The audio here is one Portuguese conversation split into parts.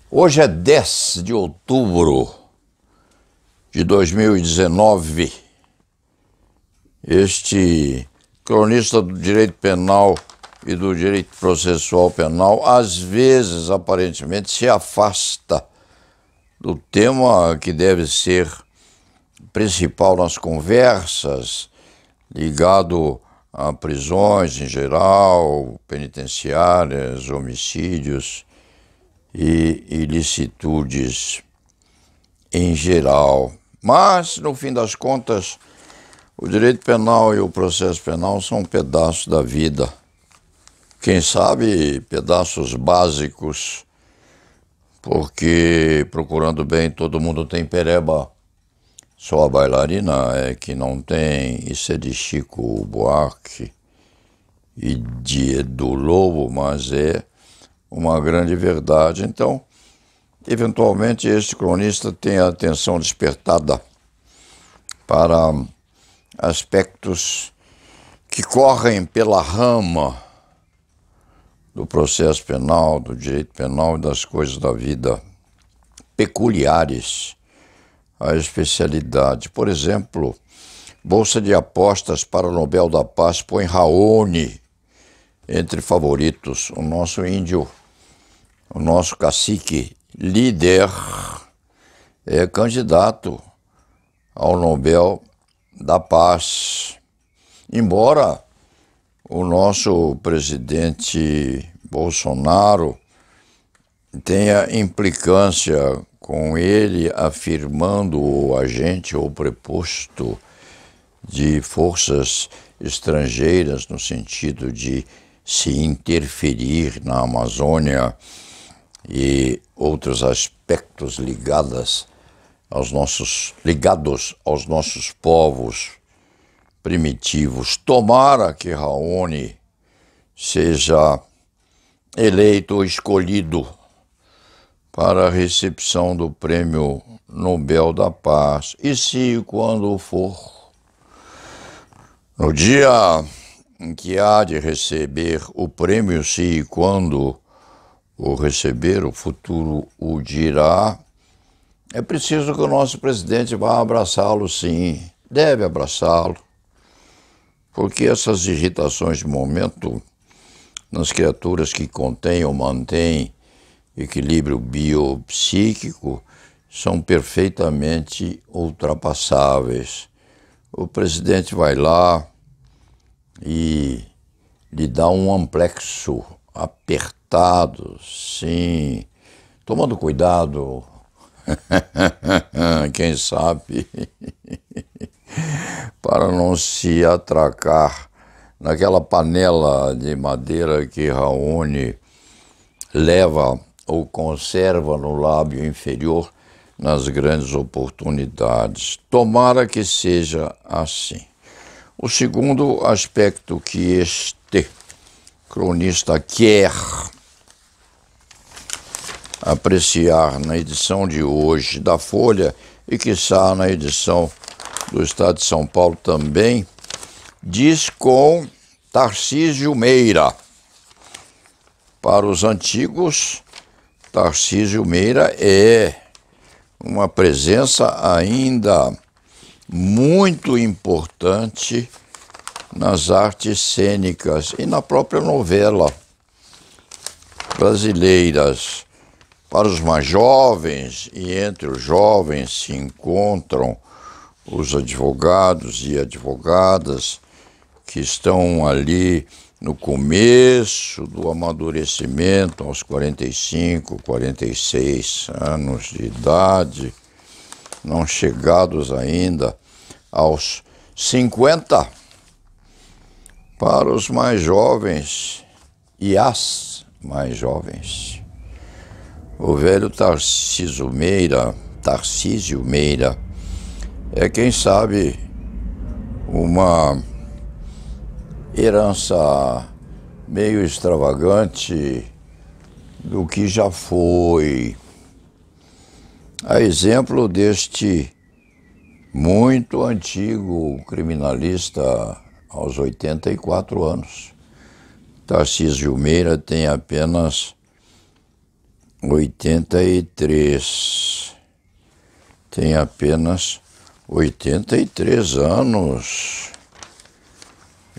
Hoje é 10 de outubro de 2019. Este cronista do direito penal e do direito processual penal, às vezes, aparentemente, se afasta do tema que deve ser principal nas conversas, ligado a prisões em geral, penitenciárias, homicídios e ilicitudes em geral. Mas, no fim das contas, o direito penal e o processo penal são pedaços da vida. Quem sabe pedaços básicos, porque procurando bem todo mundo tem pereba. Só a bailarina é que não tem. Isso é de Chico Buarque e de Edu Lobo, mas é uma grande verdade. Então, eventualmente, este cronista tem a atenção despertada para aspectos que correm pela rama do processo penal, do direito penal e das coisas da vida peculiares à especialidade. Por exemplo, Bolsa de Apostas para o Nobel da Paz põe Raoni entre favoritos. O nosso índio, o nosso cacique líder, é candidato ao Nobel da Paz. Embora o nosso presidente Bolsonaro tenha implicância com ele, afirmando o agente ou preposto de forças estrangeiras no sentido de se interferir na Amazônia e outros aspectos ligados aos nossos povos primitivos. Tomara que Raoni seja eleito ou escolhido para a recepção do Prêmio Nobel da Paz. E se quando for, no dia em que há de receber o prêmio, se e quando o receber, o futuro o dirá, é preciso que o nosso presidente vá abraçá-lo, sim, deve abraçá-lo, porque essas irritações de momento nas criaturas que contêm ou mantêm equilíbrio biopsíquico são perfeitamente ultrapassáveis. O presidente vai lá e lhe dá um amplexo apertado, sim, tomando cuidado, quem sabe, para não se atracar naquela panela de madeira que Raoni leva ou conserva no lábio inferior nas grandes oportunidades. Tomara que seja assim. O segundo aspecto que este cronista quer apreciar na edição de hoje da Folha e quiçá na edição do Estado de São Paulo também, diz com Tarcísio Meira. Para os antigos, Tarcísio Meira é uma presença ainda muito importante nas artes cênicas e na própria novela brasileiras. Para os mais jovens, e entre os jovens se encontram os advogados e advogadas que estão ali no começo do amadurecimento, aos 45, 46 anos de idade, não chegados ainda aos 50. Para os mais jovens e as mais jovens, o velho Tarcísio Meira é, quem sabe, uma herança meio extravagante do que já foi. A exemplo deste muito antigo criminalista aos 84 anos. Tarcísio Meira tem apenas 83. Tem apenas 83 anos.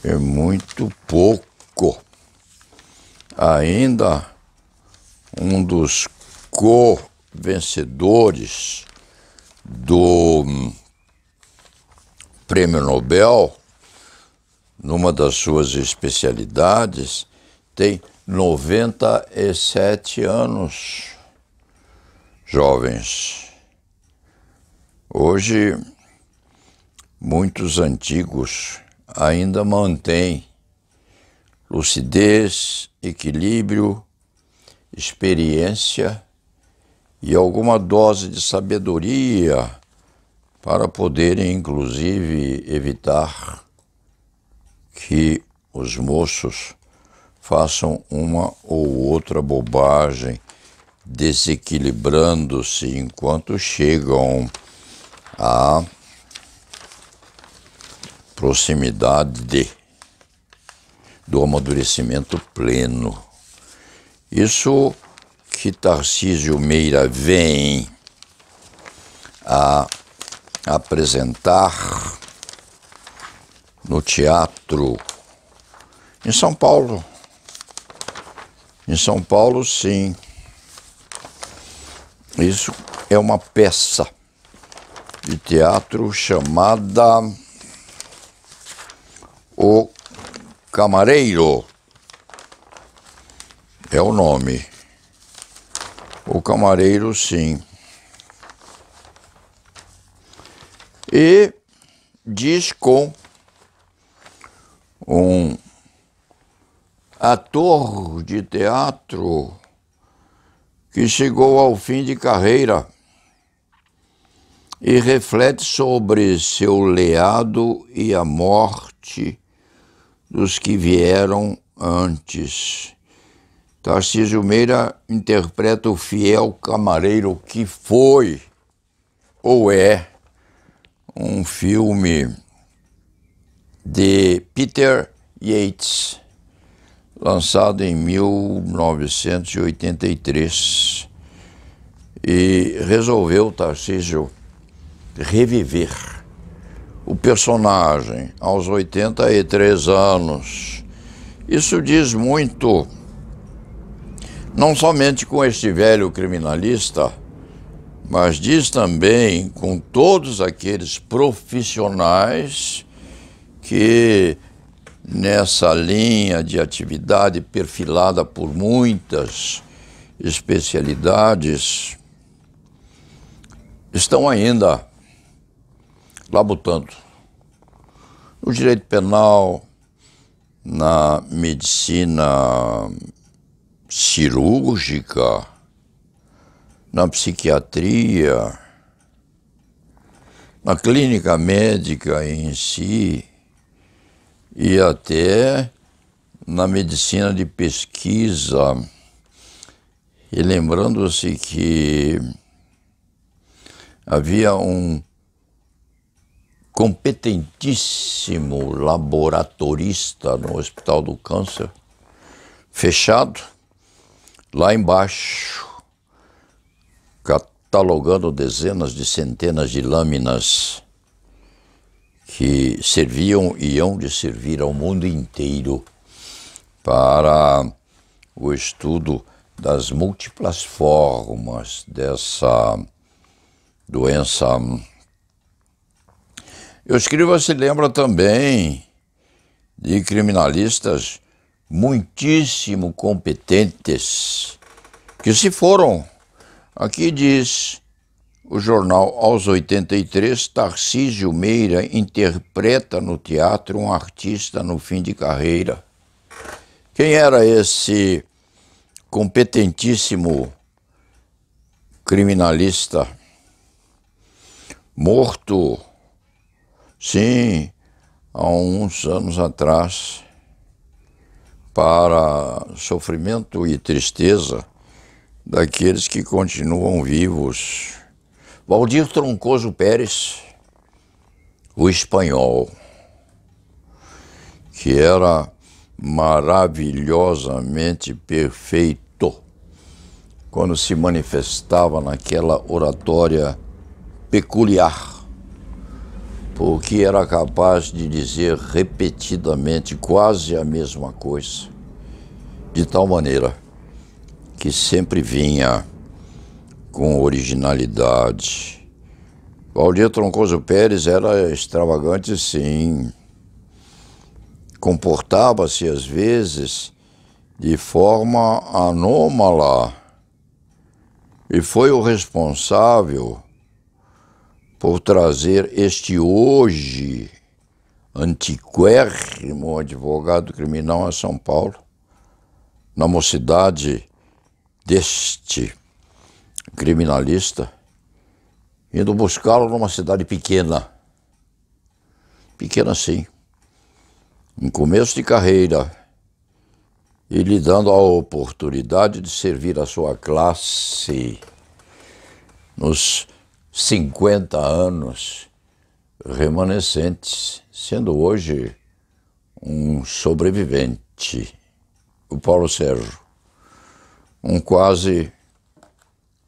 É muito pouco. Ainda um dos co-vencedores do Prêmio Nobel, numa das suas especialidades, tem 97 anos, jovens. Hoje, muitos antigos ainda mantêm lucidez, equilíbrio, experiência e alguma dose de sabedoria para poderem, inclusive, evitar que os moços façam uma ou outra bobagem, desequilibrando-se enquanto chegam à proximidade do amadurecimento pleno. Isso que Tarcísio Meira vem a apresentar no teatro em São Paulo. Em São Paulo, sim. Isso é uma peça de teatro chamada O Camareiro. É o nome. O Camareiro, sim. E diz com um ator de teatro que chegou ao fim de carreira e reflete sobre seu legado e a morte dos que vieram antes. Tarcísio Meira interpreta o fiel camareiro que foi ou é um filme de Peter Yates, lançado em 1983, e resolveu Tarcísio reviver o personagem aos 83 anos. Isso diz muito, não somente com este velho criminalista, mas diz também com todos aqueles profissionais que, nessa linha de atividade perfilada por muitas especialidades, estão ainda labutando no direito penal, na medicina cirúrgica, na psiquiatria, na clínica médica em si e até na medicina de pesquisa. E lembrando-se que havia um competentíssimo laboratorista no Hospital do Câncer, fechado, lá embaixo, catalogando dezenas de centenas de lâminas que serviam e hão de servir ao mundo inteiro para o estudo das múltiplas formas dessa doença. E o escriba se lembra também de criminalistas muitíssimo competentes que se foram. Aqui diz o jornal: aos 83, Tarcísio Meira interpreta no teatro um artista no fim de carreira. Quem era esse competentíssimo criminalista? Morto, sim, há uns anos atrás, para sofrimento e tristeza daqueles que continuam vivos. Valdir Troncoso Pérez, o espanhol, que era maravilhosamente perfeito quando se manifestava naquela oratória peculiar, porque era capaz de dizer repetidamente quase a mesma coisa, de tal maneira que sempre vinha com originalidade. Valdir Troncoso Pérez era extravagante, sim. Comportava-se, às vezes, de forma anômala e foi o responsável por trazer este hoje antiquérrimo advogado criminal a São Paulo, na mocidade deste criminalista, indo buscá-lo numa cidade pequena, sim, em começo de carreira, e lhe dando a oportunidade de servir a sua classe nos 50 anos remanescentes, sendo hoje um sobrevivente, o Paulo Sérgio. Um quase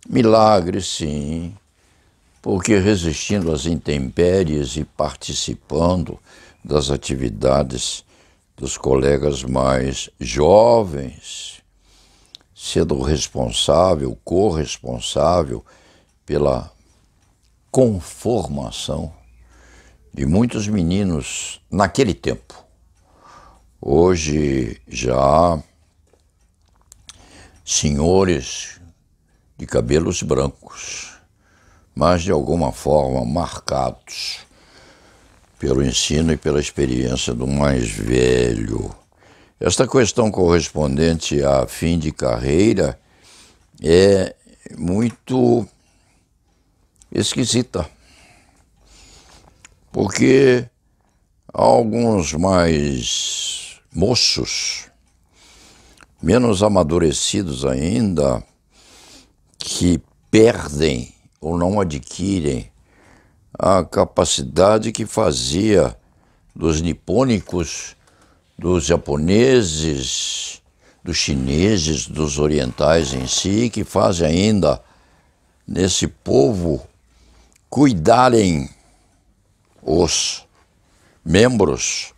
milagre, sim, porque resistindo às intempéries e participando das atividades dos colegas mais jovens, sendo responsável, corresponsável pela conformação de muitos meninos naquele tempo. Hoje já senhores de cabelos brancos, mas de alguma forma marcados pelo ensino e pela experiência do mais velho. Esta questão correspondente a fim de carreira é muito esquisita, porque alguns mais moços, menos amadurecidos ainda, que perdem ou não adquirem a capacidade que fazia dos nipônicos, dos japoneses, dos chineses, dos orientais em si, que fazem ainda nesse povo cuidarem os membros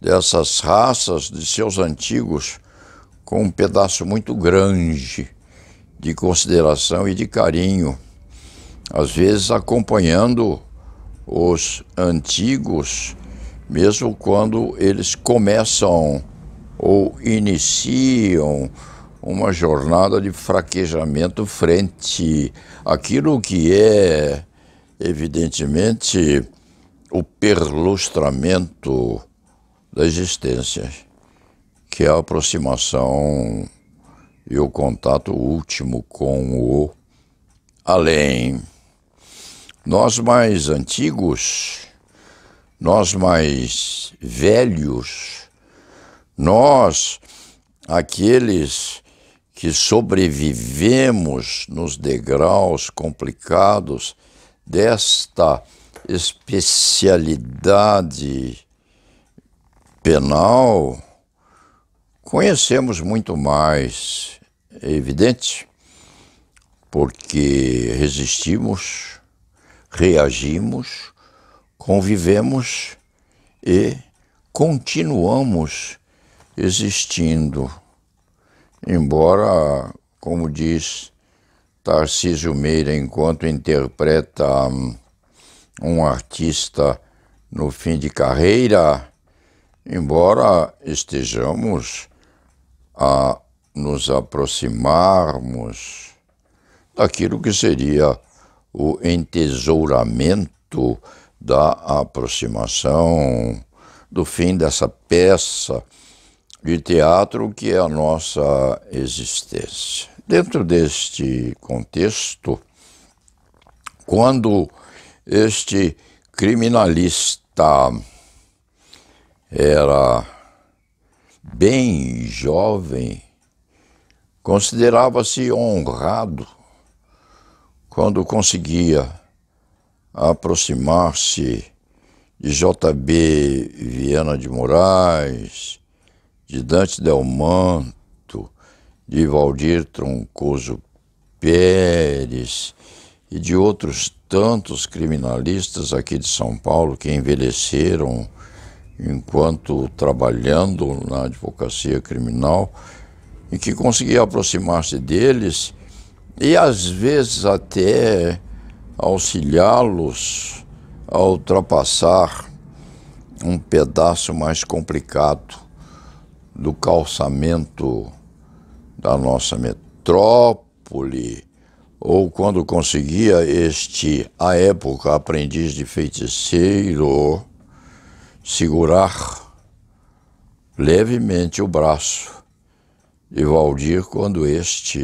dessas raças de seus antigos com um pedaço muito grande de consideração e de carinho, às vezes acompanhando os antigos, mesmo quando eles começam ou iniciam uma jornada de fraquejamento frente àquilo que é, evidentemente, o perlustramento da existência, que é a aproximação e o contato último com o além. Nós mais antigos, nós mais velhos, nós, aqueles que sobrevivemos nos degraus complicados desta especialidade penal, conhecemos muito mais, é evidente, porque resistimos, reagimos, convivemos e continuamos existindo. Embora, como diz Tarcísio Meira, enquanto interpreta um artista no fim de carreira, embora estejamos a nos aproximarmos daquilo que seria o entesouramento da aproximação do fim dessa peça de teatro que é a nossa existência. Dentro deste contexto, quando este criminalista era bem jovem, considerava-se honrado quando conseguia aproximar-se de J.B. Viana de Moraes, de Dante Delmanto, de Valdir Troncoso Pérez e de outros tantos criminalistas aqui de São Paulo que envelheceram enquanto trabalhando na advocacia criminal e que conseguia aproximar-se deles e às vezes até auxiliá-los a ultrapassar um pedaço mais complicado do calçamento da nossa metrópole, ou quando conseguia à época, aprendiz de feiticeiro, segurar levemente o braço de Valdir quando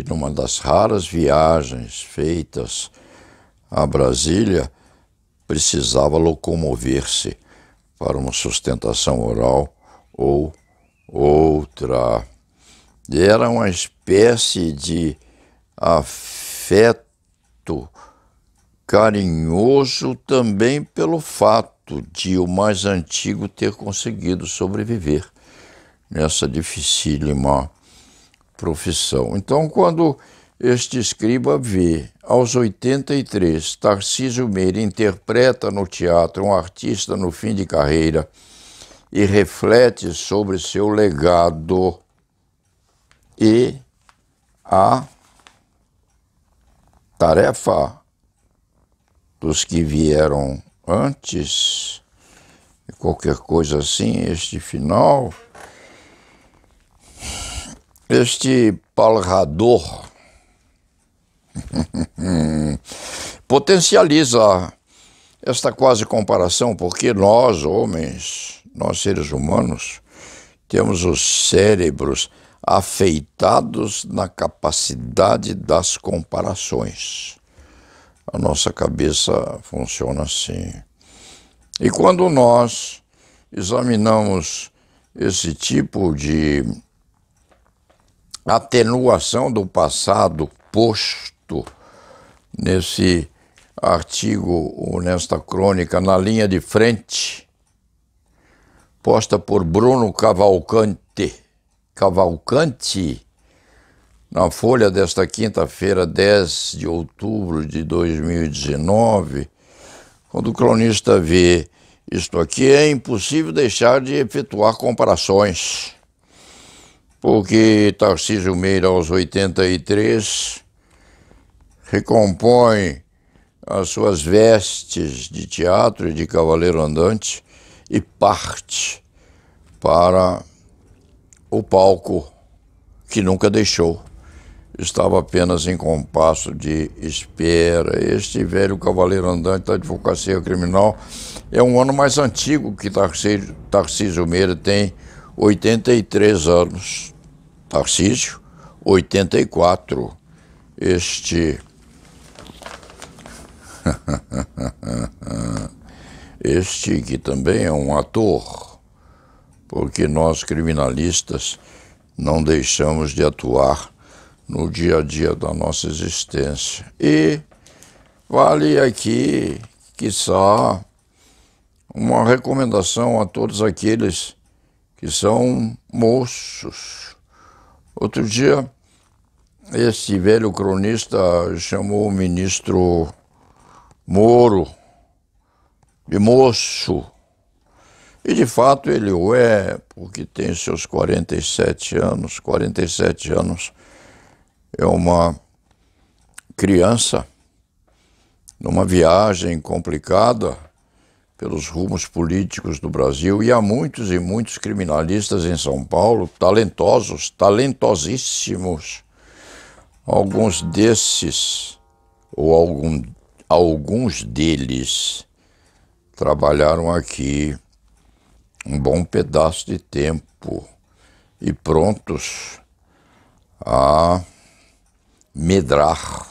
numa das raras viagens feitas a Brasília, precisava locomover-se para uma sustentação oral ou outra. E era uma espécie de afeto carinhoso também pelo fato de o mais antigo ter conseguido sobreviver nessa dificílima profissão. Então, quando este escriba vê, aos 83, Tarcísio Meira interpreta no teatro um artista no fim de carreira e reflete sobre seu legado e a tarefa dos que vieram antes, qualquer coisa assim, este final, este palrador potencializa esta quase comparação, porque nós, homens, nós seres humanos, temos os cérebros afeitados na capacidade das comparações. A nossa cabeça funciona assim. E quando nós examinamos esse tipo de atenuação do passado posto nesse artigo ou nesta crônica na linha de frente, posta por Bruno Cavalcanti, na Folha desta quinta-feira, 10 de outubro de 2019, quando o cronista vê isto aqui, é impossível deixar de efetuar comparações, porque Tarcísio Meira, aos 83, recompõe as suas vestes de teatro e de cavaleiro andante e parte para o palco que nunca deixou. Estava apenas em compasso de espera. Este velho cavaleiro andante da advocacia criminal é um ano mais antigo que Tarcísio Meira, tem 83 anos. Tarcísio, 84. Este que também é um ator, porque nós criminalistas não deixamos de atuar no dia a dia da nossa existência. E vale aqui, quiçá, uma recomendação a todos aqueles que são moços. Outro dia, esse velho cronista chamou o ministro Moro de moço. E de fato ele o é, porque tem seus 47 anos. 47 anos é uma criança numa viagem complicada pelos rumos políticos do Brasil, e há muitos e muitos criminalistas em São Paulo, talentosos, talentosíssimos. Alguns desses, ou alguns deles, trabalharam aqui um bom pedaço de tempo e prontos a medrar,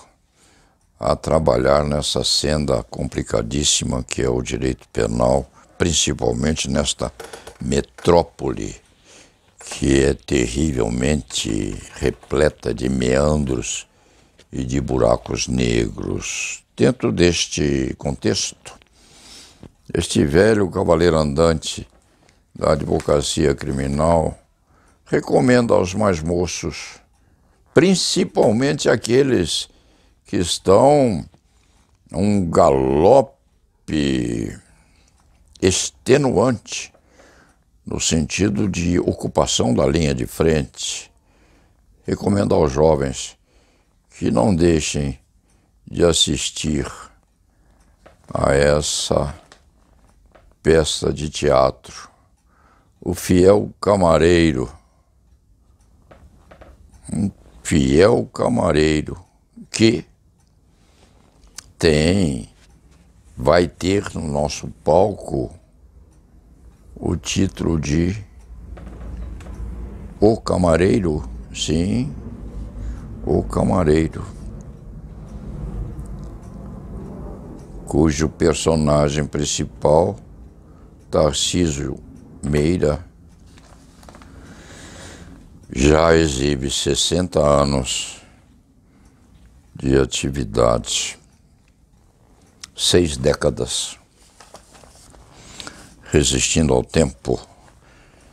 a trabalhar nessa senda complicadíssima que é o direito penal, principalmente nesta metrópole que é terrivelmente repleta de meandros e de buracos negros. Dentro deste contexto, este velho cavaleiro andante da advocacia criminal recomenda aos mais moços, principalmente aqueles que estão um galope extenuante no sentido de ocupação da linha de frente. Recomendo aos jovens que não deixem de assistir a essa peça de teatro, O Fiel Camareiro. Um fiel camareiro que vai ter no nosso palco o título de O Camareiro, sim, O Camareiro, cujo personagem principal, Tarcísio Meira, já exibe 60 anos de atividade, 6 décadas, resistindo ao tempo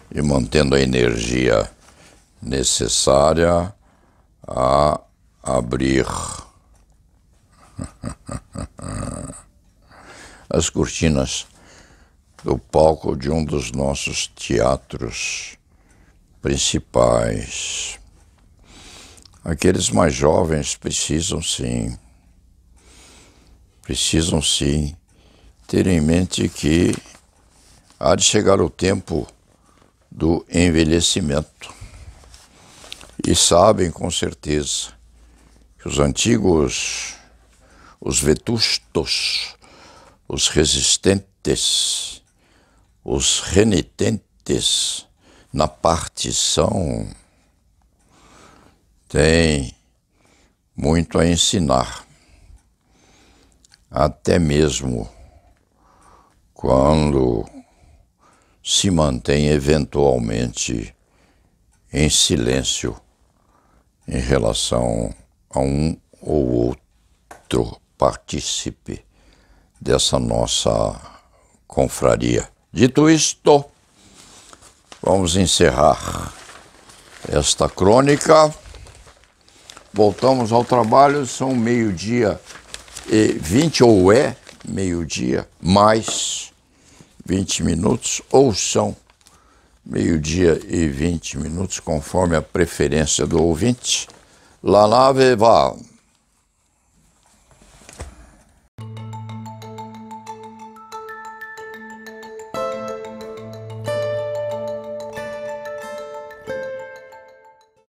e mantendo a energia necessária a abrir as cortinas do palco de um dos nossos teatros principais. Aqueles mais jovens precisam sim ter em mente que há de chegar o tempo do envelhecimento. E sabem com certeza que os antigos, os vetustos, os resistentes, os renitentes na partição têm muito a ensinar, até mesmo quando se mantém eventualmente em silêncio em relação a um ou outro partícipe dessa nossa confraria. Dito isto, vamos encerrar esta crônica. Voltamos ao trabalho, são 12h20, ou é meio-dia, mais 20 minutos, ou são 12h20, conforme a preferência do ouvinte. La nave va.